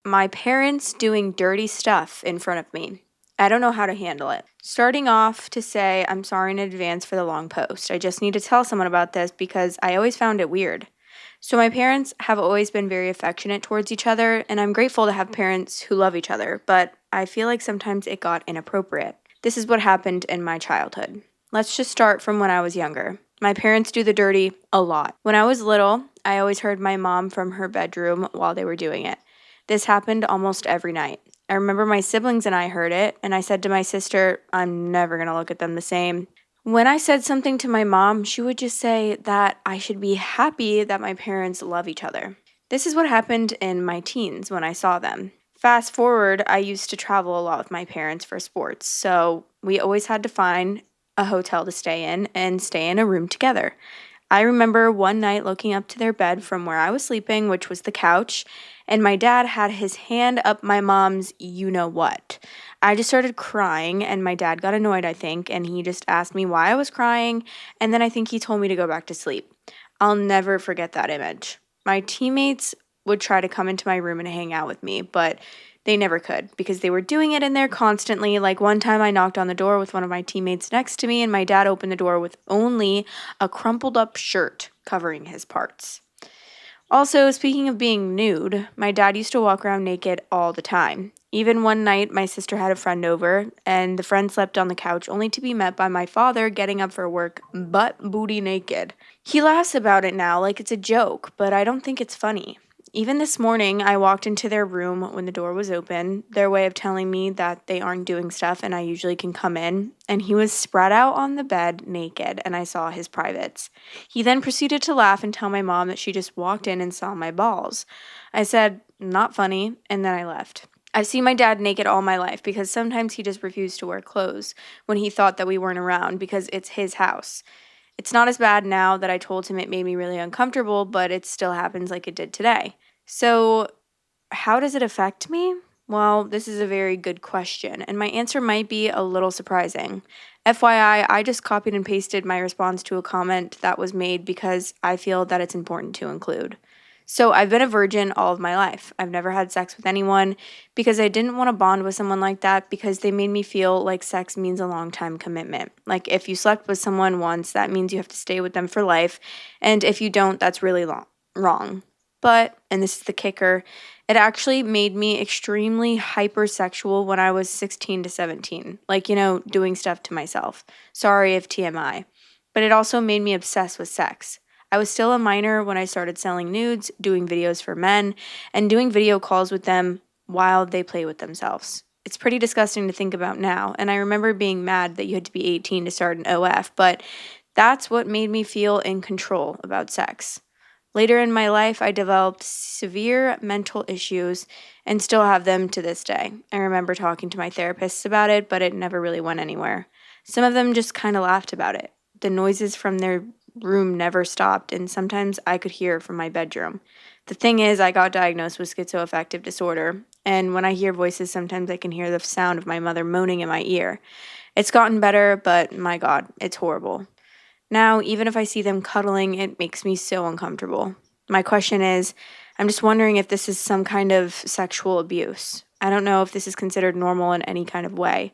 my parents doing dirty stuff in front of me. I don't know how to handle it. Starting off to say, I'm sorry in advance for the long post. I just need to tell someone about this because I always found it weird. So, my parents have always been very affectionate towards each other, and I'm grateful to have parents who love each other, but I feel like sometimes it got inappropriate. This is what happened in my childhood. Let's just start from when I was younger. My parents do the dirty a lot. When I was little, I always heard my mom from her bedroom while they were doing it. This happened almost every night. I remember my siblings and I heard it, and I said to my sister, I'm never going to look at them the same. When I said something to my mom, she would just say that I should be happy that my parents love each other. This is what happened in my teens when I saw them. Fast forward, I used to travel a lot with my parents for sports, so we always had to find a hotel to stay in and stay in a room together. I remember one night looking up to their bed from where I was sleeping, which was the couch, and my dad had his hand up my mom's you know what. I just started crying, and my dad got annoyed, I think, and he just asked me why I was crying, and then I think he told me to go back to sleep. I'll never forget that image. My teammates would try to come into my room and hang out with me, but they never could because they were doing it in there constantly. Like one time I knocked on the door with one of my teammates next to me, and my dad opened the door with only a crumpled up shirt covering his parts. Also, speaking of being nude, my dad used to walk around naked all the time. Even one night, my sister had a friend over, and the friend slept on the couch only to be met by my father getting up for work butt booty naked. He laughs about it now like it's a joke, but I don't think it's funny. Even this morning, I walked into their room when the door was open, their way of telling me that they aren't doing stuff and I usually can come in, and he was spread out on the bed naked, and I saw his privates. He then proceeded to laugh and tell my mom that she just walked in and saw my balls. I said, not funny, and then I left. I've seen my dad naked all my life because sometimes he just refused to wear clothes when he thought that we weren't around because it's his house. It's not as bad now that I told him it made me really uncomfortable, but it still happens like it did today. So, how does it affect me? Well, this is a very good question, and my answer might be a little surprising. FYI, I just copied and pasted my response to a comment that was made because I feel that it's important to include. So, I've been a virgin all of my life. I've never had sex with anyone because I didn't want to bond with someone like that because they made me feel like sex means a long time commitment. Like, if you slept with someone once, that means you have to stay with them for life, and if you don't, that's really wrong. But, and this is the kicker, it actually made me extremely hypersexual when I was 16 to 17. Like, doing stuff to myself. Sorry if TMI. But it also made me obsessed with sex. I was still a minor when I started selling nudes, doing videos for men, and doing video calls with them while they play with themselves. It's pretty disgusting to think about now, and I remember being mad that you had to be 18 to start an OF, but that's what made me feel in control about sex. Later in my life, I developed severe mental issues and still have them to this day. I remember talking to my therapists about it, but it never really went anywhere. Some of them just kind of laughed about it. The noises from their room never stopped, and sometimes I could hear from my bedroom. The thing is, I got diagnosed with schizoaffective disorder, and when I hear voices, sometimes I can hear the sound of my mother moaning in my ear. It's gotten better, but my God, it's horrible. Now, even if I see them cuddling, it makes me so uncomfortable. My question is, I'm just wondering if this is some kind of sexual abuse. I don't know if this is considered normal in any kind of way.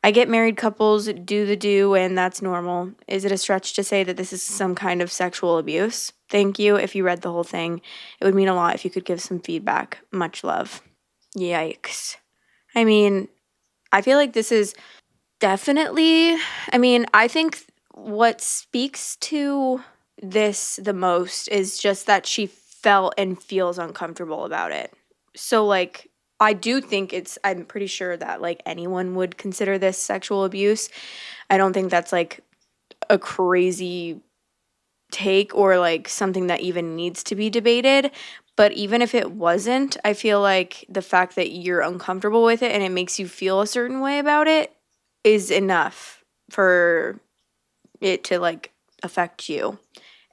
I get married couples do the do, and that's normal. Is it a stretch to say that this is some kind of sexual abuse? Thank you if you read the whole thing. It would mean a lot if you could give some feedback. Much love. Yikes. I mean, I feel like this is definitely, I think what speaks to this the most is just that she felt and feels uncomfortable about it. So, like, I do think I'm pretty sure that, like, anyone would consider this sexual abuse. I don't think that's, like, a crazy take or, like, something that even needs to be debated. But even if it wasn't, I feel like the fact that you're uncomfortable with it and it makes you feel a certain way about it is enough for it to, like, affect you.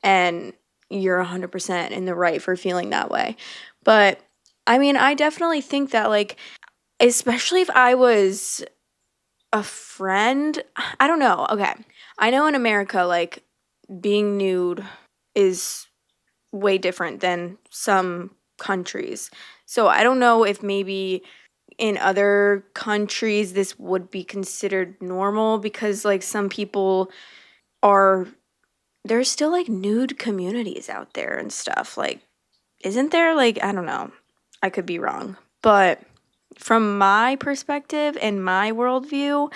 And you're 100% in the right for feeling that way. But I definitely think that, like, especially if I was a friend, I don't know. Okay. I know in America, like, being nude is way different than some countries. So I don't know if maybe in other countries this would be considered normal because like some people are there's still like nude communities out there and stuff. Like, isn't there? Like, I don't know. I could be wrong. But from my perspective and my worldview,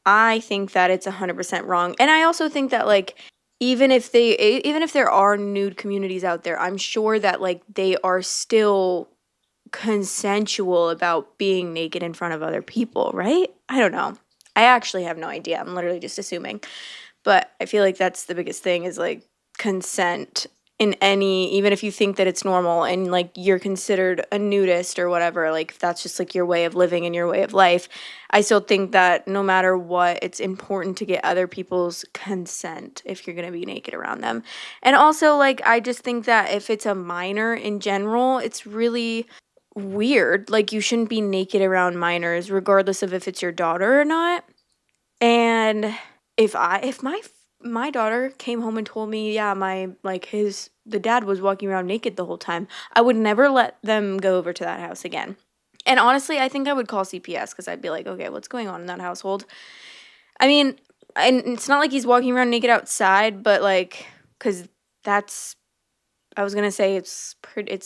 I think that it's 100% wrong. And I also think that like even if there are nude communities out there, I'm sure that like they are still consensual about being naked in front of other people, right? I don't know. I actually have no idea. I'm literally just assuming. But I feel like that's the biggest thing is like consent in any, even if you think that it's normal and like you're considered a nudist or whatever, like if that's just like your way of living and your way of life. I still think that no matter what, it's important to get other people's consent if you're going to be naked around them. And also, like, I just think that if it's a minor in general, it's really weird. Like, you shouldn't be naked around minors, regardless of if it's your daughter or not. And if my daughter came home and told me, yeah, the dad was walking around naked the whole time, I would never let them go over to that house again. And honestly, I think I would call CPS because I'd be like, okay, what's going on in that household? I mean, and it's not like he's walking around naked outside, but like, because that's, I was gonna say it's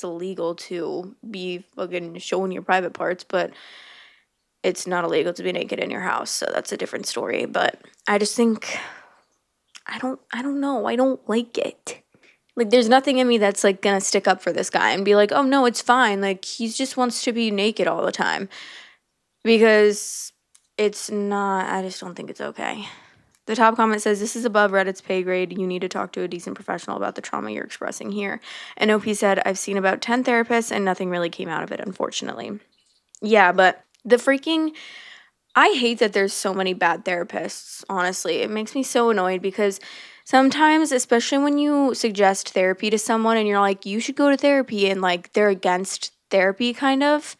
illegal to be fucking showing your private parts, but it's not illegal to be naked in your house, so that's a different story. But I just think I don't know. I don't like it. Like there's nothing in me that's like gonna stick up for this guy and be like, "Oh no, it's fine." Like he just wants to be naked all the time because it's not I just don't think it's okay. The top comment says, "This is above Reddit's pay grade. You need to talk to a decent professional about the trauma you're expressing here." And OP said, "I've seen about 10 therapists and nothing really came out of it, unfortunately." Yeah, but the freaking I hate that there's so many bad therapists, honestly. It makes me so annoyed because sometimes, especially when you suggest therapy to someone and you're like, you should go to therapy, and like they're against therapy, kind of,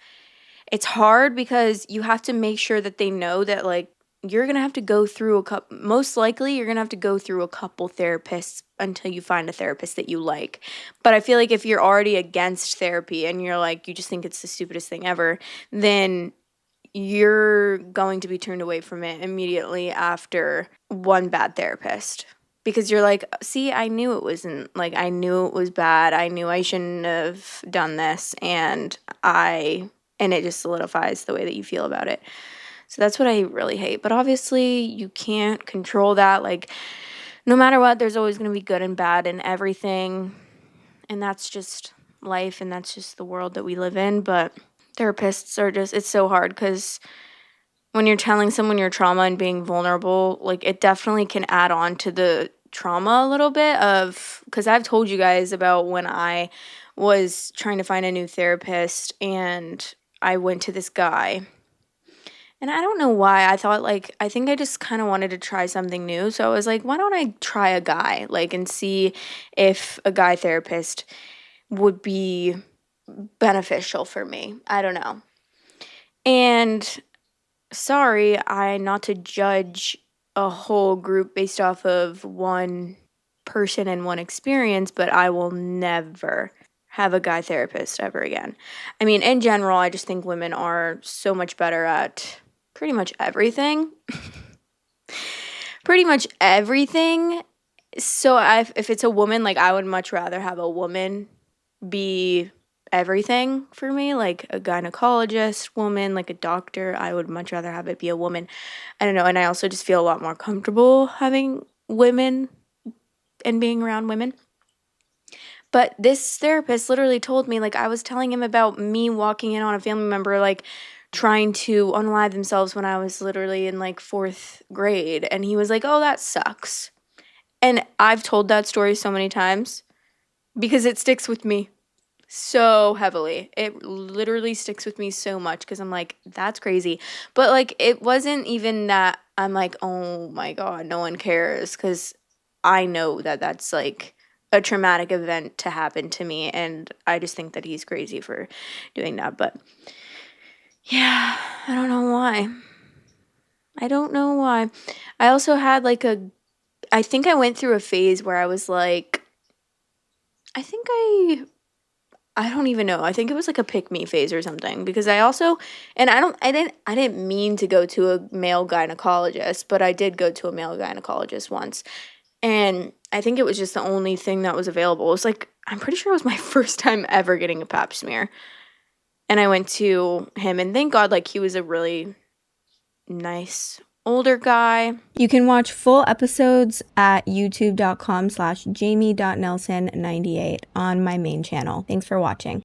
it's hard because you have to make sure that they know that like you're going to have to go through most likely, you're going to have to go through a couple therapists until you find a therapist that you like. But I feel like if you're already against therapy and you're like, you just think it's the stupidest thing ever, then you're going to be turned away from it immediately after one bad therapist because you're like, see, I knew it wasn't like I knew it was bad. I knew I shouldn't have done this, and it just solidifies the way that you feel about it. So that's what I really hate. But obviously, you can't control that. Like, no matter what, there's always going to be good and bad in everything. And that's just life, and that's just the world that we live in. But therapists are just, it's so hard because when you're telling someone your trauma and being vulnerable, like it definitely can add on to the trauma a little bit of because I've told you guys about when I was trying to find a new therapist and I went to this guy. And I don't know why. I thought like I think I just kind of wanted to try something new. So I was like, why don't I try a guy like and see if a guy therapist would be beneficial for me. I don't know. And sorry, I not to judge a whole group based off of one person and one experience, but I will never have a guy therapist ever again. I mean, in general, I just think women are so much better at pretty much everything. Pretty much everything. So if it's a woman, like I would much rather have a woman be everything for me, like a gynecologist woman, like a doctor. I would much rather have it be a woman. I don't know. And I also just feel a lot more comfortable having women and being around women. But this therapist literally told me, like, I was telling him about me walking in on a family member, like, trying to unalive themselves when I was literally in like fourth grade. And he was like, oh, that sucks. And I've told that story so many times because it sticks with me so heavily. It literally sticks with me so much because I'm like, that's crazy. But like, it wasn't even that I'm like, oh my God, no one cares. Because I know that that's like a traumatic event to happen to me. And I just think that he's crazy for doing that. But yeah, I don't know why. I don't know why. I also had like I think I went through a phase where I was like, I think I don't even know. I think it was like a pick me phase or something because I also, and I didn't mean to go to a male gynecologist, but I did go to a male gynecologist once. And I think it was just the only thing that was available. It was like, I'm pretty sure it was my first time ever getting a pap smear. And I went to him, and thank God, like, he was a really nice older guy. You can watch full episodes at youtube.com/jamie.nelson98 on my main channel. Thanks for watching.